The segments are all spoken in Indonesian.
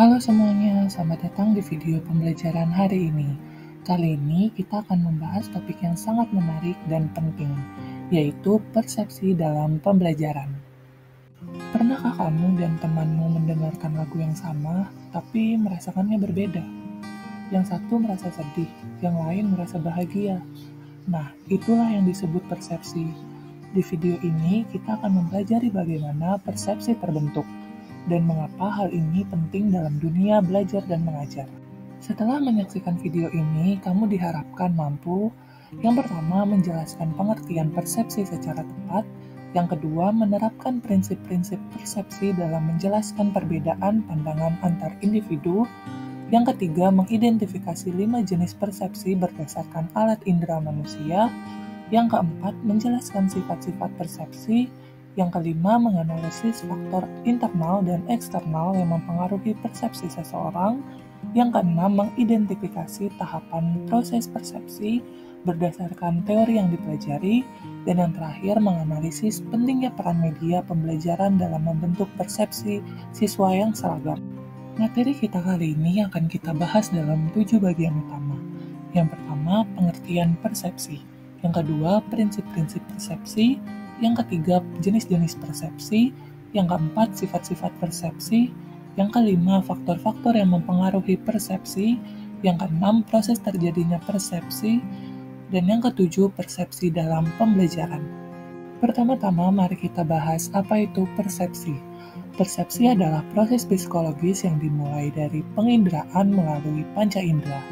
Halo semuanya, selamat datang di video pembelajaran hari ini. Kali ini kita akan membahas topik yang sangat menarik dan penting, yaitu persepsi dalam pembelajaran. Pernahkah kamu dan temanmu mendengarkan lagu yang sama, tapi merasakannya berbeda? Yang satu merasa sedih, yang lain merasa bahagia. Nah, itulah yang disebut persepsi. Di video ini, kita akan mempelajari bagaimana persepsi terbentuk dan mengapa hal ini penting dalam dunia belajar dan mengajar. Setelah menyaksikan video ini, kamu diharapkan mampu yang pertama menjelaskan pengertian persepsi secara tepat, yang kedua menerapkan prinsip-prinsip persepsi dalam menjelaskan perbedaan pandangan antar individu, yang ketiga mengidentifikasi 5 jenis persepsi berdasarkan alat indera manusia, yang keempat menjelaskan sifat-sifat persepsi, yang kelima, menganalisis faktor internal dan eksternal yang mempengaruhi persepsi seseorang. Yang keenam, mengidentifikasi tahapan proses persepsi berdasarkan teori yang dipelajari. Dan yang terakhir, menganalisis pentingnya peran media pembelajaran dalam membentuk persepsi siswa yang seragam. Materi kita kali ini akan kita bahas dalam 7 bagian utama. Yang pertama, pengertian persepsi. Yang kedua, prinsip-prinsip persepsi. Yang ketiga, jenis-jenis persepsi. Yang keempat, sifat-sifat persepsi. Yang kelima, faktor-faktor yang mempengaruhi persepsi. Yang keenam, proses terjadinya persepsi. Dan yang ketujuh, persepsi dalam pembelajaran. Pertama-tama, mari kita bahas apa itu persepsi. Persepsi adalah proses psikologis yang dimulai dari penginderaan melalui panca indera.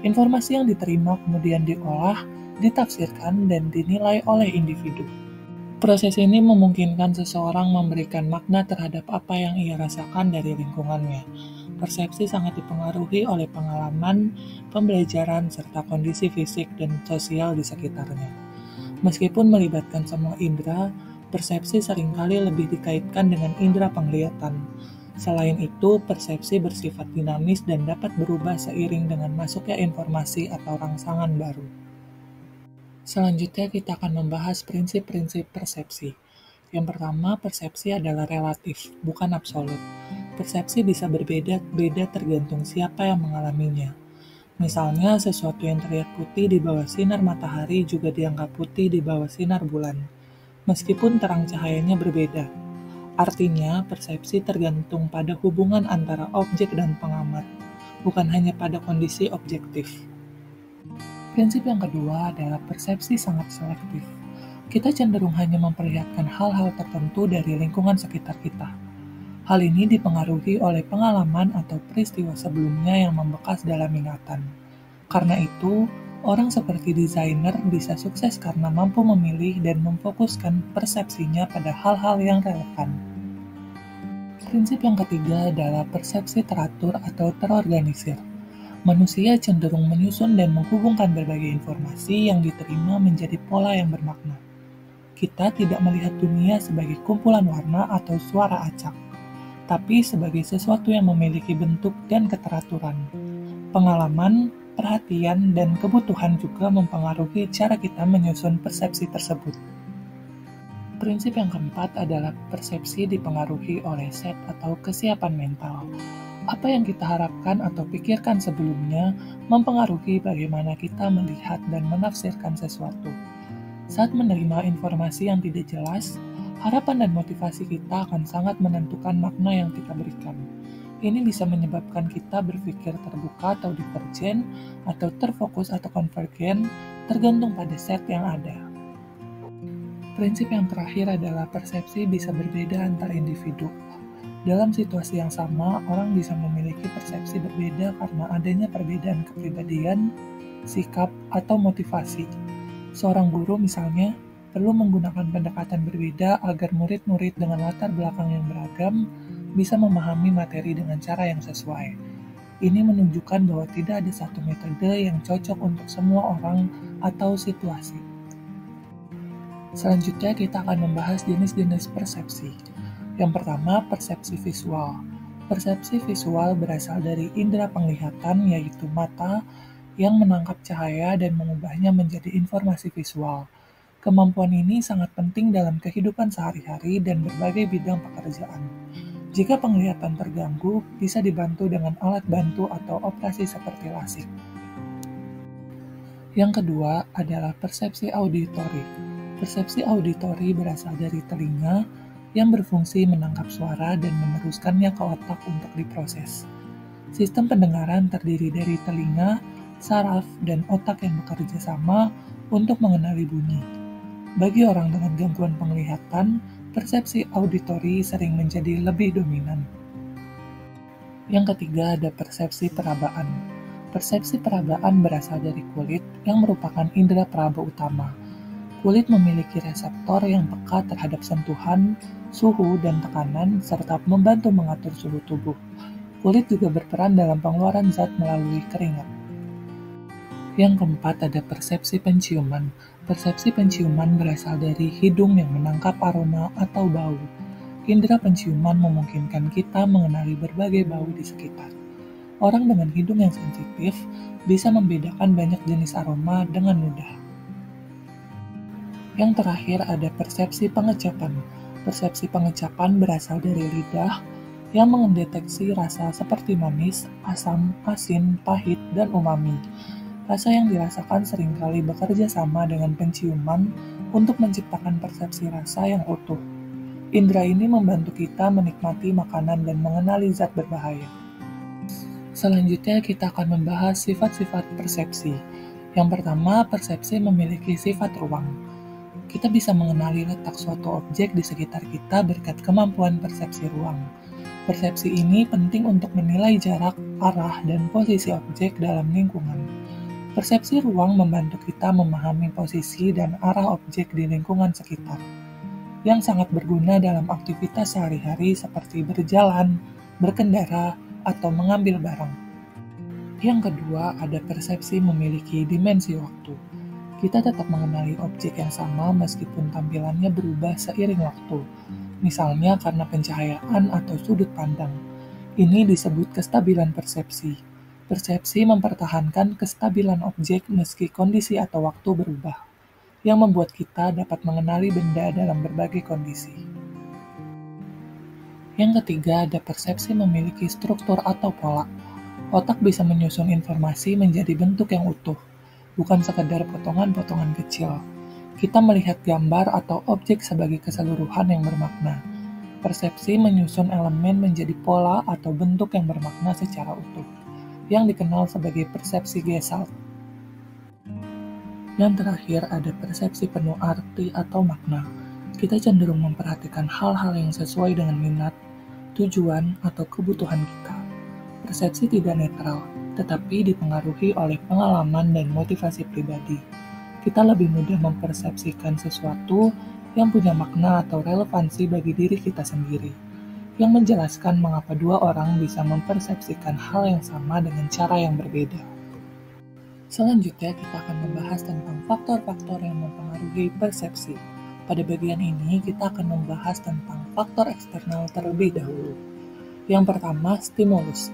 Informasi yang diterima kemudian diolah, ditafsirkan, dan dinilai oleh individu. Proses ini memungkinkan seseorang memberikan makna terhadap apa yang ia rasakan dari lingkungannya. Persepsi sangat dipengaruhi oleh pengalaman, pembelajaran, serta kondisi fisik dan sosial di sekitarnya. Meskipun melibatkan semua indera, persepsi seringkali lebih dikaitkan dengan indera penglihatan. Selain itu, persepsi bersifat dinamis dan dapat berubah seiring dengan masuknya informasi atau rangsangan baru. Selanjutnya kita akan membahas prinsip-prinsip persepsi. Yang pertama, persepsi adalah relatif, bukan absolut. Persepsi bisa berbeda-beda tergantung siapa yang mengalaminya. Misalnya, sesuatu yang terlihat putih di bawah sinar matahari juga dianggap putih di bawah sinar bulan, meskipun terang cahayanya berbeda. Artinya, persepsi tergantung pada hubungan antara objek dan pengamat, bukan hanya pada kondisi objektif. Prinsip yang kedua adalah persepsi sangat selektif. Kita cenderung hanya memperlihatkan hal-hal tertentu dari lingkungan sekitar kita. Hal ini dipengaruhi oleh pengalaman atau peristiwa sebelumnya yang membekas dalam ingatan. Karena itu, orang seperti desainer bisa sukses karena mampu memilih dan memfokuskan persepsinya pada hal-hal yang relevan. Prinsip yang ketiga adalah persepsi teratur atau terorganisir. Manusia cenderung menyusun dan menghubungkan berbagai informasi yang diterima menjadi pola yang bermakna. Kita tidak melihat dunia sebagai kumpulan warna atau suara acak, tapi sebagai sesuatu yang memiliki bentuk dan keteraturan. Pengalaman, perhatian, dan kebutuhan juga mempengaruhi cara kita menyusun persepsi tersebut. Prinsip yang keempat adalah persepsi dipengaruhi oleh set atau kesiapan mental. Apa yang kita harapkan atau pikirkan sebelumnya mempengaruhi bagaimana kita melihat dan menafsirkan sesuatu. Saat menerima informasi yang tidak jelas, harapan dan motivasi kita akan sangat menentukan makna yang kita berikan. Ini bisa menyebabkan kita berpikir terbuka atau divergen, atau terfokus atau konvergen, tergantung pada set yang ada. Prinsip yang terakhir adalah persepsi bisa berbeda antar individu. Dalam situasi yang sama, orang bisa memiliki persepsi berbeda karena adanya perbedaan kepribadian, sikap, atau motivasi. Seorang guru misalnya perlu menggunakan pendekatan berbeda agar murid-murid dengan latar belakang yang beragam bisa memahami materi dengan cara yang sesuai. Ini menunjukkan bahwa tidak ada satu metode yang cocok untuk semua orang atau situasi. Selanjutnya kita akan membahas jenis-jenis persepsi. Yang pertama, persepsi visual. Persepsi visual berasal dari indera penglihatan, yaitu mata, yang menangkap cahaya dan mengubahnya menjadi informasi visual. Kemampuan ini sangat penting dalam kehidupan sehari-hari dan berbagai bidang pekerjaan. Jika penglihatan terganggu, bisa dibantu dengan alat bantu atau operasi seperti LASIK. Yang kedua adalah persepsi auditori. Persepsi auditori berasal dari telinga yang berfungsi menangkap suara dan meneruskannya ke otak untuk diproses. Sistem pendengaran terdiri dari telinga, saraf, dan otak yang bekerja sama untuk mengenali bunyi. Bagi orang dengan gangguan penglihatan, persepsi auditori sering menjadi lebih dominan. Yang ketiga ada persepsi perabaan. Persepsi perabaan berasal dari kulit yang merupakan indera peraba utama. Kulit memiliki reseptor yang peka terhadap sentuhan, suhu, dan tekanan, serta membantu mengatur suhu tubuh. Kulit juga berperan dalam pengeluaran zat melalui keringat. Yang keempat ada persepsi penciuman. Persepsi penciuman berasal dari hidung yang menangkap aroma atau bau. Indera penciuman memungkinkan kita mengenali berbagai bau di sekitar. Orang dengan hidung yang sensitif bisa membedakan banyak jenis aroma dengan mudah. Yang terakhir ada persepsi pengecapan. Persepsi pengecapan berasal dari lidah yang mendeteksi rasa seperti manis, asam, asin, pahit, dan umami. Rasa yang dirasakan seringkali bekerja sama dengan penciuman untuk menciptakan persepsi rasa yang utuh. Indera ini membantu kita menikmati makanan dan mengenali zat berbahaya. Selanjutnya kita akan membahas sifat-sifat persepsi. Yang pertama, persepsi memiliki sifat ruang. Kita bisa mengenali letak suatu objek di sekitar kita berkat kemampuan persepsi ruang. Persepsi ini penting untuk menilai jarak, arah, dan posisi objek dalam lingkungan. Persepsi ruang membantu kita memahami posisi dan arah objek di lingkungan sekitar, yang sangat berguna dalam aktivitas sehari-hari seperti berjalan, berkendara, atau mengambil barang. Yang kedua, ada persepsi memiliki dimensi waktu. Kita tetap mengenali objek yang sama meskipun tampilannya berubah seiring waktu, misalnya karena pencahayaan atau sudut pandang. Ini disebut kestabilan persepsi. Persepsi mempertahankan kestabilan objek meski kondisi atau waktu berubah, yang membuat kita dapat mengenali benda dalam berbagai kondisi. Yang ketiga, ada persepsi memiliki struktur atau pola. Otak bisa menyusun informasi menjadi bentuk yang utuh, bukan sekedar potongan-potongan kecil. Kita melihat gambar atau objek sebagai keseluruhan yang bermakna. Persepsi menyusun elemen menjadi pola atau bentuk yang bermakna secara utuh, yang dikenal sebagai persepsi Gestalt. Yang terakhir ada persepsi penuh arti atau makna. Kita cenderung memperhatikan hal-hal yang sesuai dengan minat, tujuan, atau kebutuhan kita. Persepsi tidak netral, tetapi dipengaruhi oleh pengalaman dan motivasi pribadi. Kita lebih mudah mempersepsikan sesuatu yang punya makna atau relevansi bagi diri kita sendiri, yang menjelaskan mengapa dua orang bisa mempersepsikan hal yang sama dengan cara yang berbeda. Selanjutnya kita akan membahas tentang faktor-faktor yang mempengaruhi persepsi. Pada bagian ini kita akan membahas tentang faktor eksternal terlebih dahulu. Yang pertama, stimulus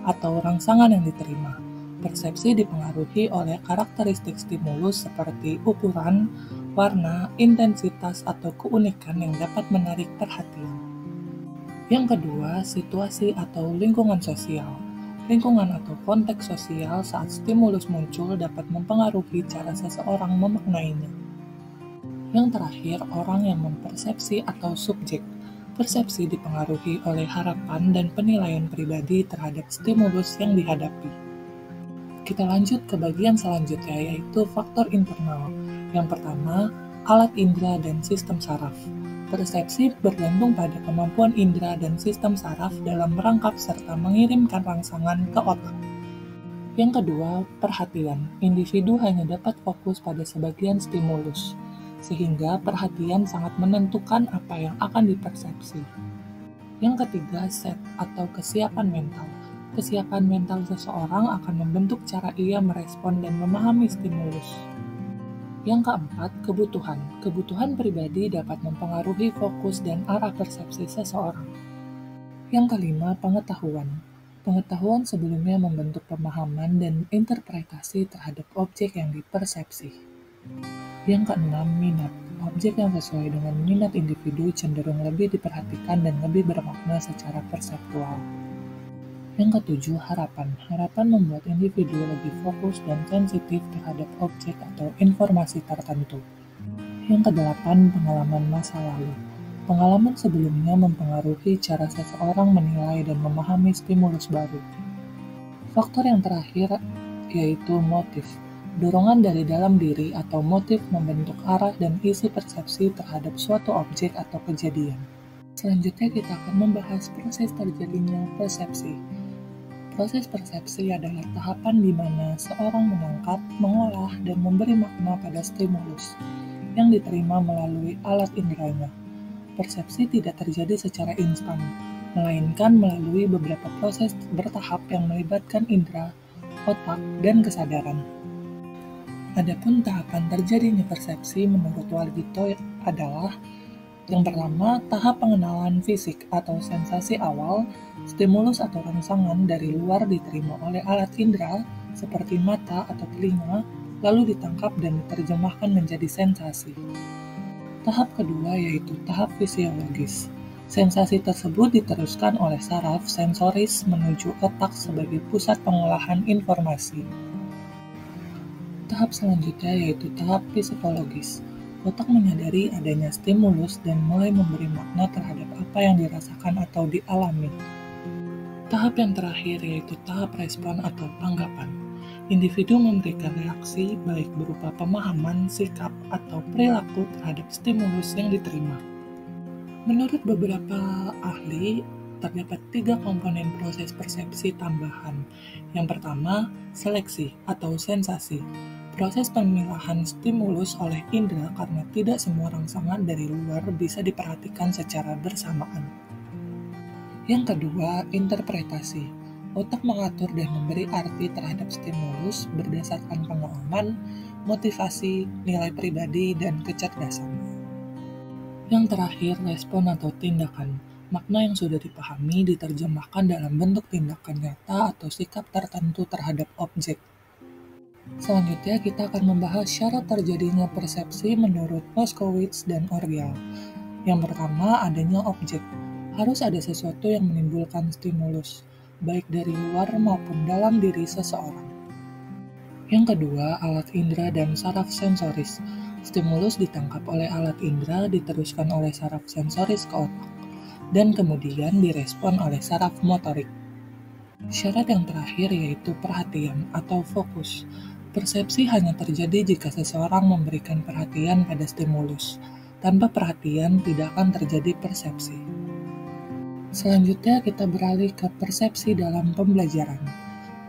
atau rangsangan yang diterima. Persepsi dipengaruhi oleh karakteristik stimulus seperti ukuran, warna, intensitas, atau keunikan yang dapat menarik perhatian. Yang kedua, situasi atau lingkungan sosial. Lingkungan atau konteks sosial saat stimulus muncul dapat mempengaruhi cara seseorang memaknainya. Yang terakhir, orang yang mempersepsi atau subjek. Persepsi dipengaruhi oleh harapan dan penilaian pribadi terhadap stimulus yang dihadapi. Kita lanjut ke bagian selanjutnya, yaitu faktor internal. Yang pertama, alat indera dan sistem saraf. Persepsi bergantung pada kemampuan indera dan sistem saraf dalam merangkap serta mengirimkan rangsangan ke otak. Yang kedua, perhatian. Individu hanya dapat fokus pada sebagian stimulus, sehingga perhatian sangat menentukan apa yang akan dipersepsi. Yang ketiga, set atau kesiapan mental. Kesiapan mental seseorang akan membentuk cara ia merespon dan memahami stimulus. Yang keempat, kebutuhan. Kebutuhan pribadi dapat mempengaruhi fokus dan arah persepsi seseorang. Yang kelima, pengetahuan. Pengetahuan sebelumnya membentuk pemahaman dan interpretasi terhadap objek yang dipersepsi. Yang keenam, minat. Objek yang sesuai dengan minat individu cenderung lebih diperhatikan dan lebih bermakna secara perseptual. Yang ketujuh, harapan. Harapan membuat individu lebih fokus dan sensitif terhadap objek atau informasi tertentu. Yang kedelapan, pengalaman masa lalu. Pengalaman sebelumnya mempengaruhi cara seseorang menilai dan memahami stimulus baru. Faktor yang terakhir yaitu motif. Dorongan dari dalam diri atau motif membentuk arah dan isi persepsi terhadap suatu objek atau kejadian. Selanjutnya kita akan membahas proses terjadinya persepsi. Proses persepsi adalah tahapan di mana seorang menangkap, mengolah, dan memberi makna pada stimulus yang diterima melalui alat inderanya. Persepsi tidak terjadi secara instan, melainkan melalui beberapa proses bertahap yang melibatkan indera, otak, dan kesadaran. Adapun tahapan terjadinya persepsi menurut Walgito adalah yang pertama, tahap pengenalan fisik atau sensasi awal, stimulus atau rangsangan dari luar diterima oleh alat indera seperti mata atau telinga, lalu ditangkap dan diterjemahkan menjadi sensasi. Tahap kedua yaitu tahap fisiologis. Sensasi tersebut diteruskan oleh saraf sensoris menuju otak sebagai pusat pengolahan informasi. Tahap selanjutnya yaitu tahap psikologis. Otak menyadari adanya stimulus dan mulai memberi makna terhadap apa yang dirasakan atau dialami. Tahap yang terakhir yaitu tahap respon atau tanggapan. Individu memberikan reaksi baik berupa pemahaman, sikap, atau perilaku terhadap stimulus yang diterima. Menurut beberapa ahli, terdapat 3 komponen proses persepsi tambahan. Yang pertama, seleksi atau sensasi. Proses pemilahan stimulus oleh indera karena tidak semua rangsangan dari luar bisa diperhatikan secara bersamaan. Yang kedua, interpretasi. Otak mengatur dan memberi arti terhadap stimulus berdasarkan pengalaman, motivasi, nilai pribadi, dan kecerdasan. Yang terakhir, respon atau tindakan. Makna yang sudah dipahami diterjemahkan dalam bentuk tindakan nyata atau sikap tertentu terhadap objek. Selanjutnya kita akan membahas syarat terjadinya persepsi menurut Moskowitz dan Orgel. Yang pertama, adanya objek. Harus ada sesuatu yang menimbulkan stimulus, baik dari luar maupun dalam diri seseorang. Yang kedua, alat indera dan saraf sensoris. Stimulus ditangkap oleh alat indera, diteruskan oleh saraf sensoris ke otak, dan kemudian direspon oleh saraf motorik. Syarat yang terakhir yaitu perhatian atau fokus. Persepsi hanya terjadi jika seseorang memberikan perhatian pada stimulus. Tanpa perhatian tidak akan terjadi persepsi. Selanjutnya kita beralih ke persepsi dalam pembelajaran.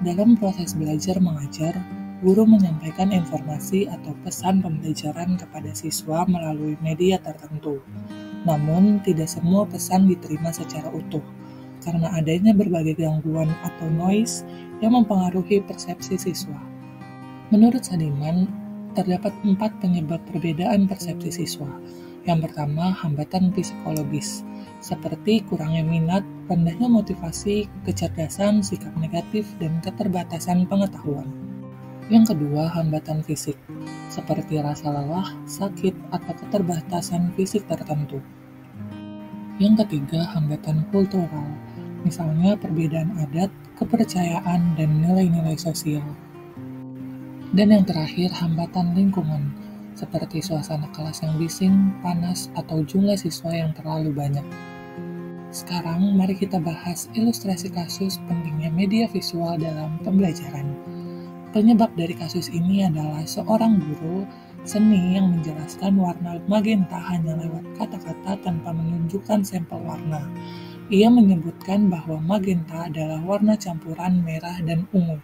Dalam proses belajar mengajar, guru menyampaikan informasi atau pesan pembelajaran kepada siswa melalui media tertentu. Namun, tidak semua pesan diterima secara utuh, karena adanya berbagai gangguan atau noise yang mempengaruhi persepsi siswa. Menurut Sadiman, terdapat 4 penyebab perbedaan persepsi siswa. Yang pertama, hambatan psikologis, seperti kurangnya minat, rendahnya motivasi, kecerdasan, sikap negatif, dan keterbatasan pengetahuan. Yang kedua, hambatan fisik, seperti rasa lelah, sakit, atau keterbatasan fisik tertentu. Yang ketiga, hambatan kultural, misalnya perbedaan adat, kepercayaan, dan nilai-nilai sosial. Dan yang terakhir, hambatan lingkungan, seperti suasana kelas yang bising, panas, atau jumlah siswa yang terlalu banyak. Sekarang, mari kita bahas ilustrasi kasus pentingnya media visual dalam pembelajaran. Penyebab dari kasus ini adalah seorang guru seni yang menjelaskan warna magenta hanya lewat kata-kata tanpa menunjukkan sampel warna. Ia menyebutkan bahwa magenta adalah warna campuran merah dan ungu.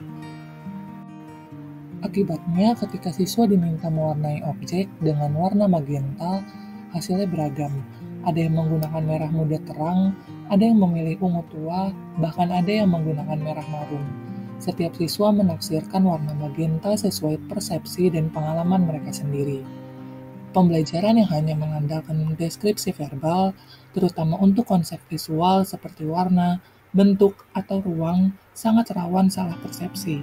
Akibatnya, ketika siswa diminta mewarnai objek dengan warna magenta, hasilnya beragam. Ada yang menggunakan merah muda terang, ada yang memilih ungu tua, bahkan ada yang menggunakan merah marun. Setiap siswa menafsirkan warna magenta sesuai persepsi dan pengalaman mereka sendiri. Pembelajaran yang hanya mengandalkan deskripsi verbal, terutama untuk konsep visual seperti warna, bentuk, atau ruang, sangat rawan salah persepsi.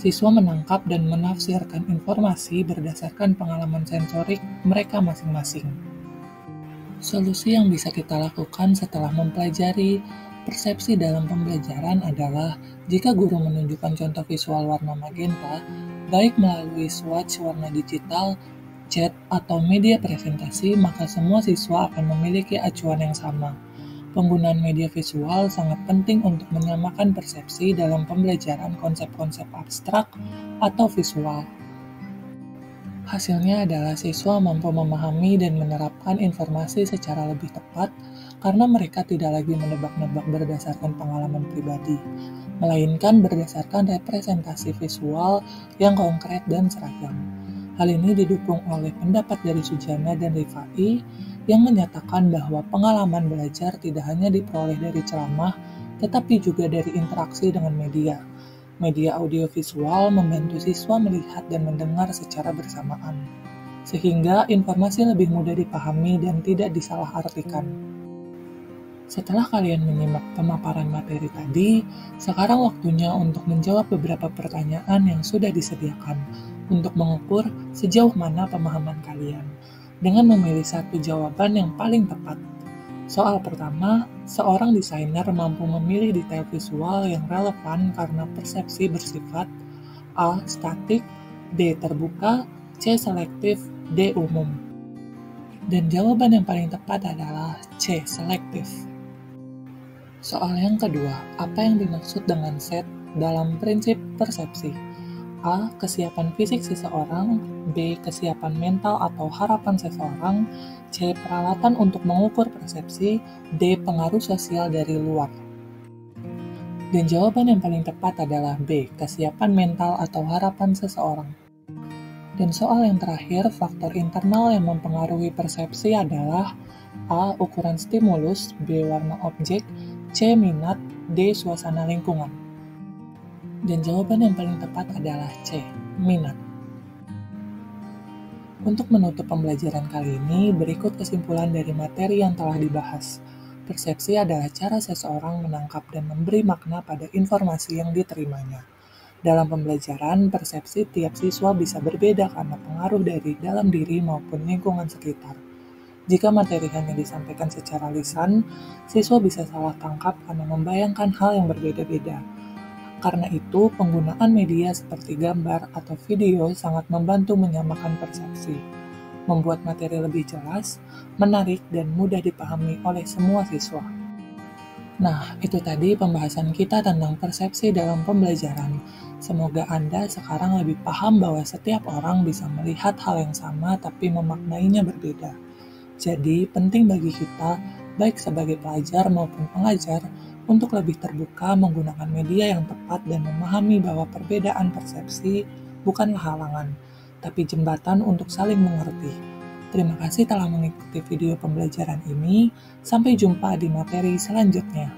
Siswa menangkap dan menafsirkan informasi berdasarkan pengalaman sensorik mereka masing-masing. Solusi yang bisa kita lakukan setelah mempelajari persepsi dalam pembelajaran adalah jika guru menunjukkan contoh visual warna magenta, baik melalui swatch warna digital, chat, atau media presentasi, maka semua siswa akan memiliki acuan yang sama. Penggunaan media visual sangat penting untuk menyamakan persepsi dalam pembelajaran konsep-konsep abstrak atau visual. Hasilnya adalah siswa mampu memahami dan menerapkan informasi secara lebih tepat karena mereka tidak lagi menebak-nebak berdasarkan pengalaman pribadi, melainkan berdasarkan representasi visual yang konkret dan seragam. Hal ini didukung oleh pendapat dari Sujana dan Rifai yang menyatakan bahwa pengalaman belajar tidak hanya diperoleh dari ceramah, tetapi juga dari interaksi dengan media. Media audiovisual membantu siswa melihat dan mendengar secara bersamaan, sehingga informasi lebih mudah dipahami dan tidak disalahartikan. Setelah kalian menyimak pemaparan materi tadi, sekarang waktunya untuk menjawab beberapa pertanyaan yang sudah disediakan untuk mengukur sejauh mana pemahaman kalian, dengan memilih satu jawaban yang paling tepat. Soal pertama, seorang desainer mampu memilih detail visual yang relevan karena persepsi bersifat A. Statik, B. Terbuka, C. Selektif, D. Umum. Dan jawaban yang paling tepat adalah C. Selektif. Soal yang kedua, apa yang dimaksud dengan set dalam prinsip persepsi? A. Kesiapan fisik seseorang, B. Kesiapan mental atau harapan seseorang, C. Peralatan untuk mengukur persepsi, D. Pengaruh sosial dari luar. Dan jawaban yang paling tepat adalah B. Kesiapan mental atau harapan seseorang. Dan soal yang terakhir, faktor internal yang mempengaruhi persepsi adalah A. Ukuran stimulus, B. Warna objek, C. Minat, D. Suasana lingkungan. Dan jawaban yang paling tepat adalah C. Minat. Untuk menutup pembelajaran kali ini, berikut kesimpulan dari materi yang telah dibahas. Persepsi adalah cara seseorang menangkap dan memberi makna pada informasi yang diterimanya. Dalam pembelajaran, persepsi tiap siswa bisa berbeda karena pengaruh dari dalam diri maupun lingkungan sekitar. Jika materi hanya disampaikan secara lisan, siswa bisa salah tangkap karena membayangkan hal yang berbeda-beda. Karena itu, penggunaan media seperti gambar atau video sangat membantu menyamakan persepsi, membuat materi lebih jelas, menarik, dan mudah dipahami oleh semua siswa. Nah, itu tadi pembahasan kita tentang persepsi dalam pembelajaran. Semoga Anda sekarang lebih paham bahwa setiap orang bisa melihat hal yang sama tapi memaknainya berbeda. Jadi, penting bagi kita, baik sebagai pelajar maupun pengajar, untuk lebih terbuka menggunakan media yang tepat dan memahami bahwa perbedaan persepsi bukanlah halangan, tapi jembatan untuk saling mengerti. Terima kasih telah mengikuti video pembelajaran ini. Sampai jumpa di materi selanjutnya.